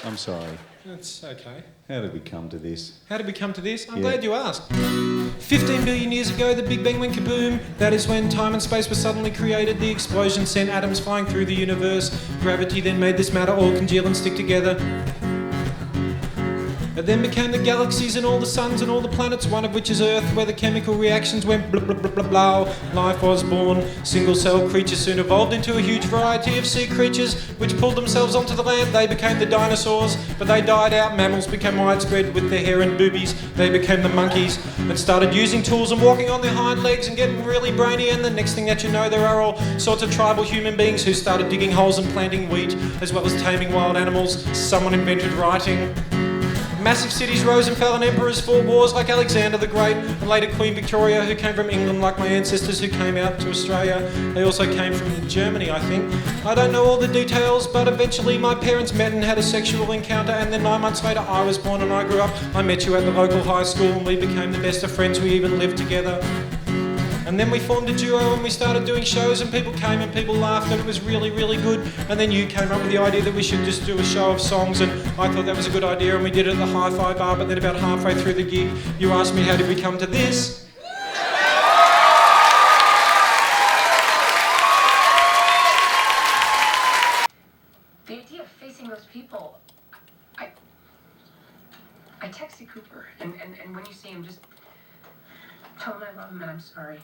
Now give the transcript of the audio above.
I'm sorry. That's okay. How did we come to this? How did we come to this? I'm Yeah. glad you asked. 15 billion years ago, the Big Bang went kaboom. That is when time and space were suddenly created. The explosion sent atoms flying through the universe. Gravity then made this matter all congeal and stick together. It then became the galaxies and all the suns and all the planets, one of which is Earth, where the chemical reactions went blah blah blah blah blah. Life was born. Single-cell creatures soon evolved into a huge variety of sea creatures, which pulled themselves onto the land. They became the dinosaurs, but they died out. Mammals became widespread with their hair and boobies. They became the monkeys and started using tools and walking on their hind legs and getting really brainy. And the next thing that you know, there are all sorts of tribal human beings who started digging holes and planting wheat, as well as taming wild animals. Someone invented writing. Massive cities rose and fell and emperors fought wars like Alexander the Great and later Queen Victoria, who came from England like my ancestors who came out to Australia. They also came from Germany, I think. I don't know all the details, but eventually my parents met and had a sexual encounter, and then 9 months later I was born and I grew up. I met you at the local high school and we became the best of friends. We even lived together. And then we formed a duo and we started doing shows and people came and people laughed and it was really, really good. And then you came up with the idea that we should just do a show of songs, and I thought that was a good idea and we did it at the Hi-Fi Bar, but then about halfway through the gig you asked me how did we come to this? The idea of facing those people, I texted Cooper, and when you see him, just tell him I love him and I'm sorry.